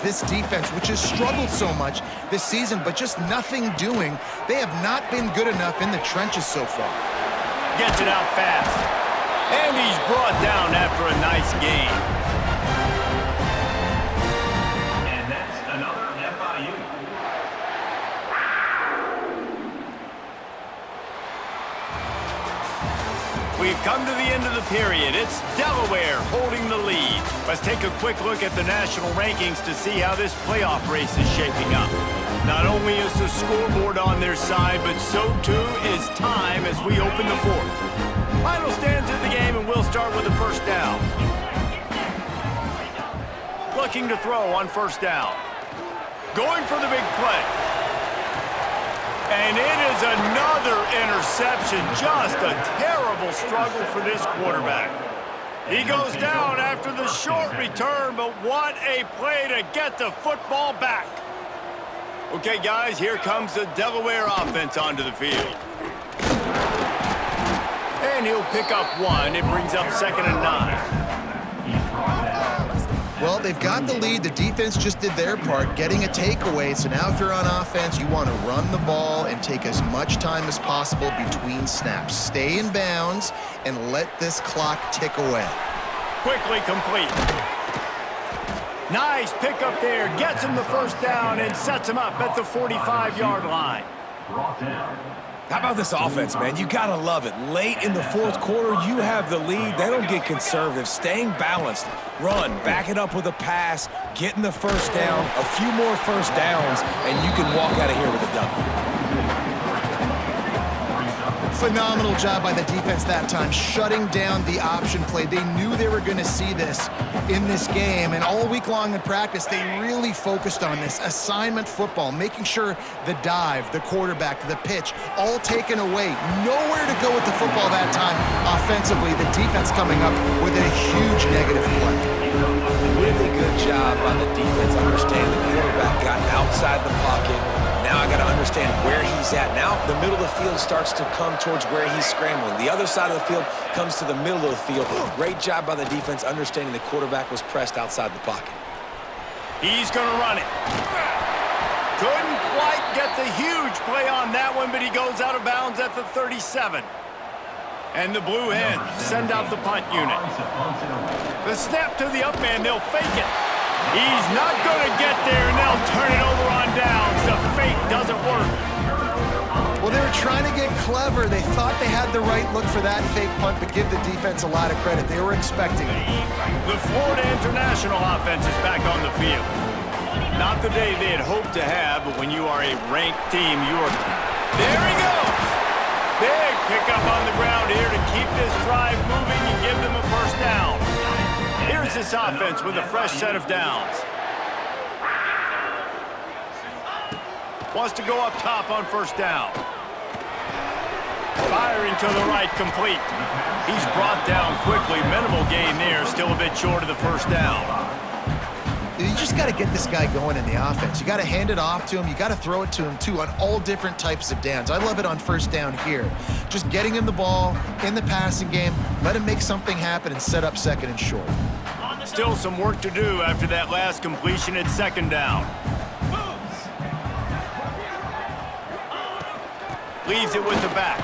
This defense, which has struggled so much this season, but just nothing doing. They have not been good enough in the trenches so far. Gets it out fast. And he's brought down after a nice gain. And that's another FIU. We've come to the end of the period. It's Delaware holding the lead. Let's take a quick look at the national rankings to see how this playoff race is shaping up. Not only is the scoreboard on their side, but so too is time as we open the fourth. Final stands of the game, and we'll start with the first down. Looking to throw on first down. Going for the big play. And it is another interception. Just a terrible struggle for this quarterback. He goes down after the short return, but what a play to get the football back. Okay, guys, here comes the Delaware offense onto the field. And he'll pick up one. It brings up 2nd and 9. Well, they've got the lead. The defense just did their part, getting a takeaway. So now if you're on offense, you want to run the ball and take as much time as possible between snaps. Stay in bounds and let this clock tick away. Quickly complete. Nice pickup there. Gets him the first down and sets him up at the 45-yard line. How about this offense, man? You gotta love it. Late in the fourth quarter, you have the lead. They don't get conservative. Staying balanced. Run, back it up with a pass, getting the first down, a few more first downs, and you can walk out of here with a W. Phenomenal job by the defense that time, shutting down the option play. They knew they were going to see this in this game, and all week long in practice, they really focused on this assignment football, making sure the dive, the quarterback, the pitch, all taken away. Nowhere to go with the football that time offensively. The defense coming up with a huge negative play. Really good job by the defense understanding the quarterback got outside the pocket. Now I got to understand where he's at. Now the middle of the field starts to come towards where he's scrambling. The other side of the field comes to the middle of the field. Great job by the defense understanding the quarterback was pressed outside the pocket. He's going to run it. Couldn't quite get the huge play on that one, but he goes out of bounds at the 37. And the Blue Hens send out the punt unit. The snap to the up man, they'll fake it. He's not going to get there, and they'll turn it over on downs. The fake doesn't work. Well, they were trying to get clever. They thought they had the right look for that fake punt, but give the defense a lot of credit. They were expecting it. The Florida International offense is back on the field. Not the day they had hoped to have, but when you are a ranked team, you are... There he goes! Big pickup on the ground here to keep this drive moving and give them a first down. Here's this offense with a fresh set of downs. Wants to go up top on first down. Firing to the right, complete. He's brought down quickly. Minimal gain there, still a bit short of the first down. You just got to get this guy going in the offense. You got to hand it off to him. You got to throw it to him, too, on all different types of downs. I love it on first down here. Just getting him the ball in the passing game, let him make something happen and set up 2nd and short. Still some work to do after that last completion at 2nd down. Leaves it with the back.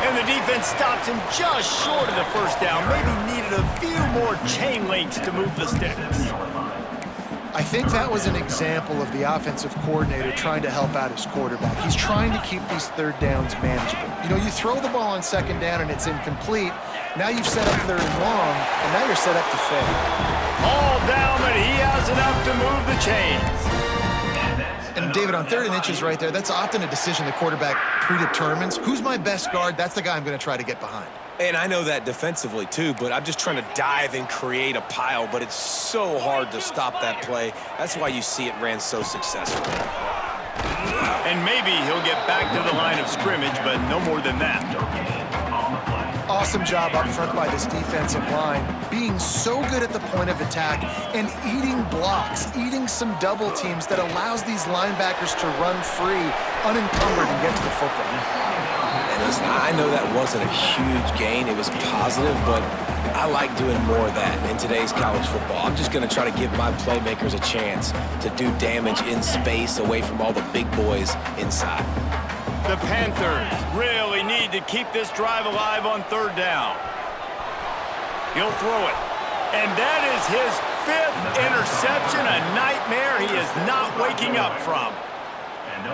And the defense stops him just short of the first down. Maybe needed a few more chain links to move the sticks. I think that was an example of the offensive coordinator trying to help out his quarterback. He's trying to keep these third downs manageable. You know, you throw the ball on 2nd down and it's incomplete. Now you've set up 3rd and long, and now you're set up to fail. All down, but he has enough to move the chains. And David, on 3rd and inches right there, that's often a decision the quarterback predetermines. Who's my best guard? That's the guy I'm going to try to get behind. And I know that defensively, too, but I'm just trying to dive and create a pile, but it's so hard to stop that play. That's why you see it ran so successfully. And maybe he'll get back to the line of scrimmage, but no more than that. Awesome job up front by this defensive line, being so good at the point of attack and eating blocks, eating some double teams that allows these linebackers to run free, unencumbered, and get to the football. And listen, I know that wasn't a huge gain. It was positive, but I like doing more of that in today's college football. I'm just going to try to give my playmakers a chance to do damage in space away from all the big boys inside. The Panthers really need to keep this drive alive on third down. He'll throw it. And that is his 5th interception, a nightmare he is not waking up from.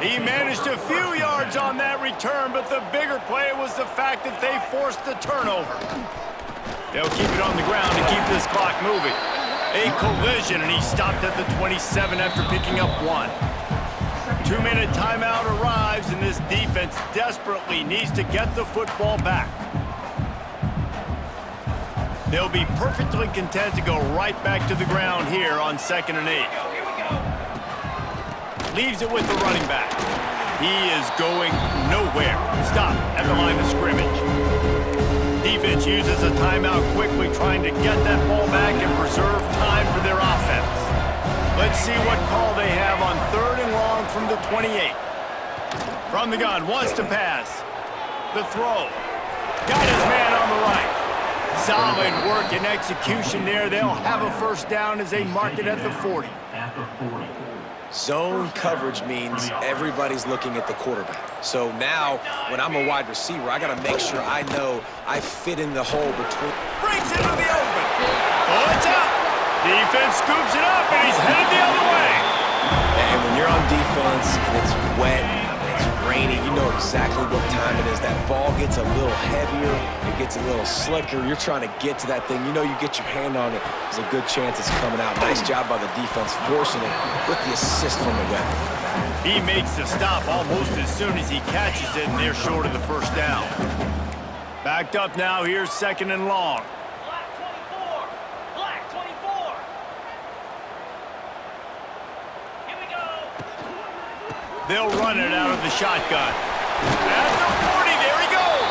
He managed a few yards on that return, but the bigger play was the fact that they forced the turnover. They'll keep it on the ground to keep this clock moving. A collision, and he stopped at the 27 after picking up 1. 2-minute timeout arrives, and this defense desperately needs to get the football back. They'll be perfectly content to go right back to the ground here on 2nd and 8. Leaves it with the running back. He is going nowhere. Stop at the line of scrimmage. Defense uses a timeout quickly, trying to get that ball back and preserve time for their offense. Let's see what call they have on 3rd and long from the 28. From the gun, wants to pass. The throw. Got his man on the right. Solid work and execution there. They'll have a first down as they mark it at the 40. Zone coverage means everybody's looking at the quarterback. So now, when I'm a wide receiver, I got to make sure I know I fit in the hole between. Brings it to the open. Oh, it's out. Defense scoops it up, and he's headed the other way. And when you're on defense and it's wet and it's rainy, you know exactly what time it is. That ball gets a little heavier, it gets a little slicker. You're trying to get to that thing. You know you get your hand on it, there's a good chance it's coming out. Nice job by the defense forcing it with the assist from the weapon. He makes the stop almost as soon as he catches it, and they're short of the first down. Backed up now, here's 2nd and long. They'll run it out of the shotgun. At the 40, there he goes.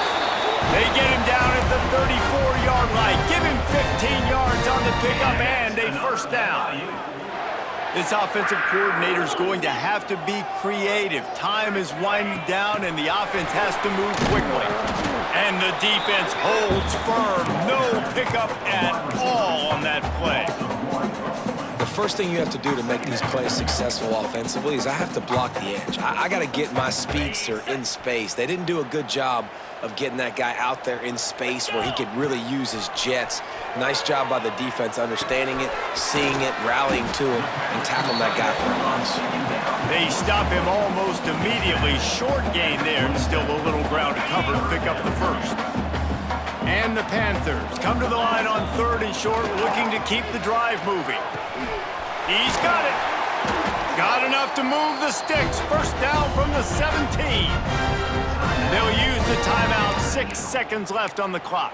They get him down at the 34-yard line. Give him 15 yards on the pickup and a first down. This offensive coordinator is going to have to be creative. Time is winding down, and the offense has to move quickly. And the defense holds firm. No pickup at all on that play. The first thing you have to do to make these plays successful offensively is I have to block the edge. I got to get my speedster in space. They didn't do a good job of getting that guy out there in space where he could really use his jets. Nice job by the defense understanding it, seeing it, rallying to it, and tackling that guy for a loss. They stop him almost immediately. Short gain there, and still a little ground to cover to pick up the first. And the Panthers come to the line on 3rd and short, looking to keep the drive moving. He's got it. Got enough to move the sticks. First down from the 17. They'll use the timeout. 6 seconds left on the clock.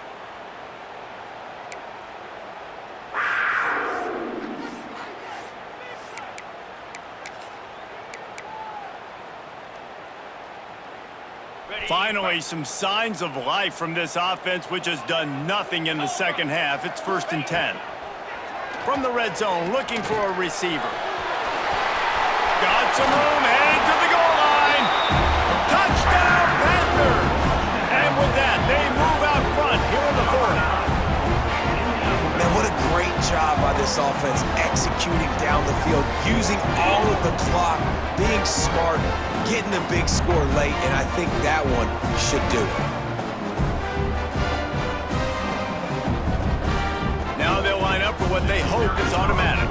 Finally, some signs of life from this offense, which has done nothing in the second half. It's 1st and 10. From the red zone, looking for a receiver. Got some room, headed to the goal line. Touchdown, Panthers! And with that, they move out front here in the 4th. Man, what a great job by this offense executing down the field, using all of the clock, being smart, getting the big score late, and I think that one should do it. Now they'll line up for what they hope is automatic.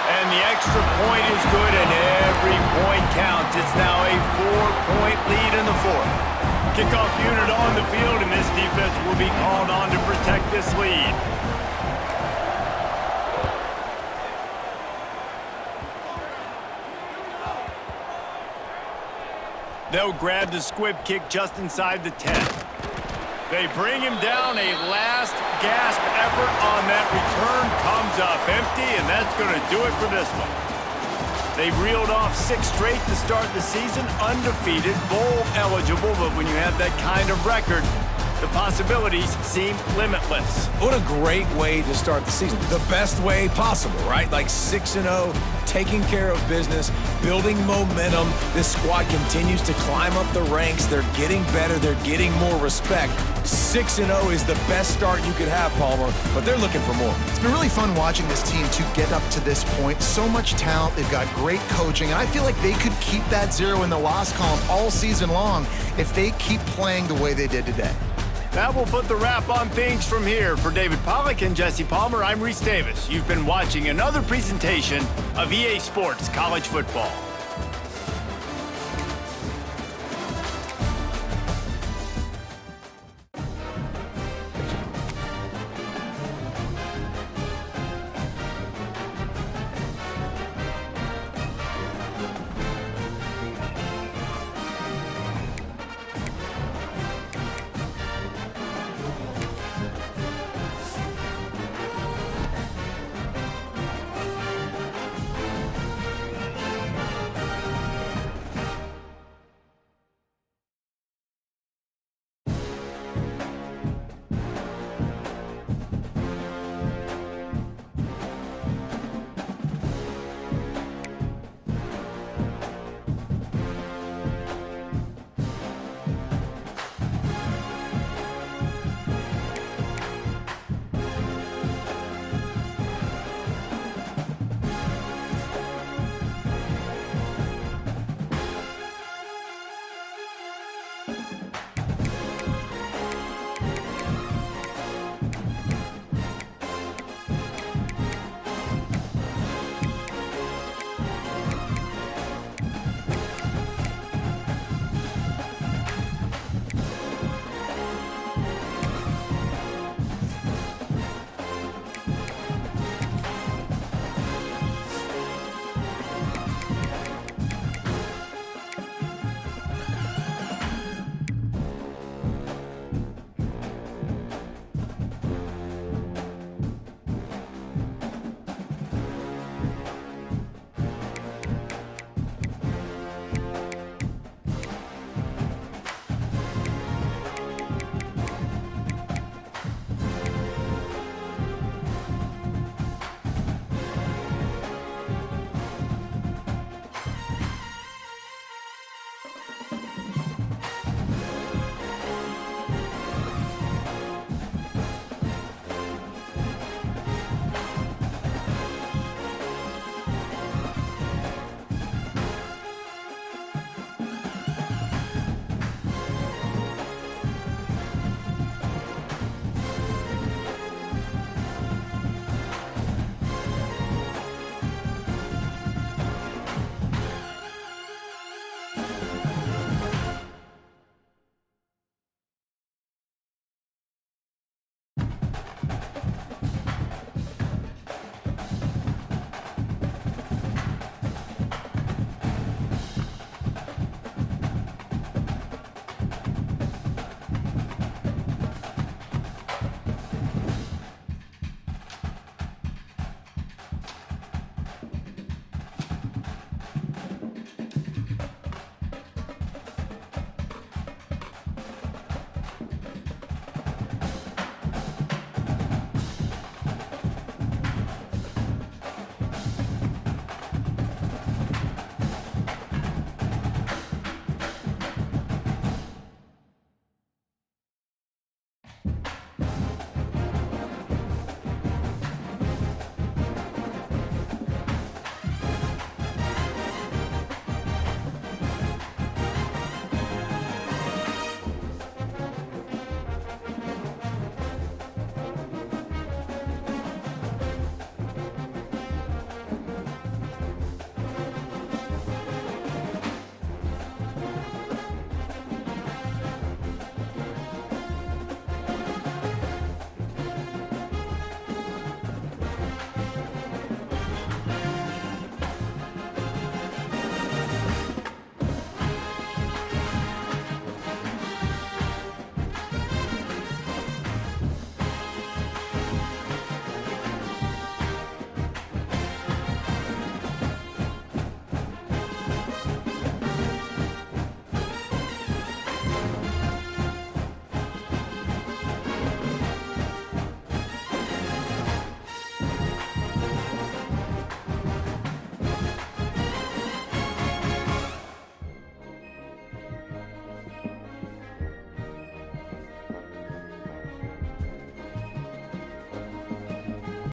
And the extra point is good, and every point counts. It's now a 4-point lead in the 4th. Kickoff unit on the field, and this defense will be called on to protect this lead. They'll grab the squib kick just inside the 10. They bring him down. A last gasp effort on that return comes up empty, and that's going to do it for this one. They've reeled off 6 straight to start the season, undefeated, bowl eligible, but when you have that kind of record, The possibilities seem limitless. What a great way to start the season. The best way possible, right? Like 6-0, taking care of business, building momentum. This squad continues to climb up the ranks. They're getting better. They're getting more respect. 6-0 is the best start you could have, Palmer, but they're looking for more. It's been really fun watching this team to get up to this point. So much talent. They've got great coaching. And I feel like they could keep that 0 in the loss column all season long if they keep playing the way they did today. That will put the wrap on things from here. For David Pollack and Jesse Palmer, I'm Reese Davis. You've been watching another presentation of EA Sports College Football.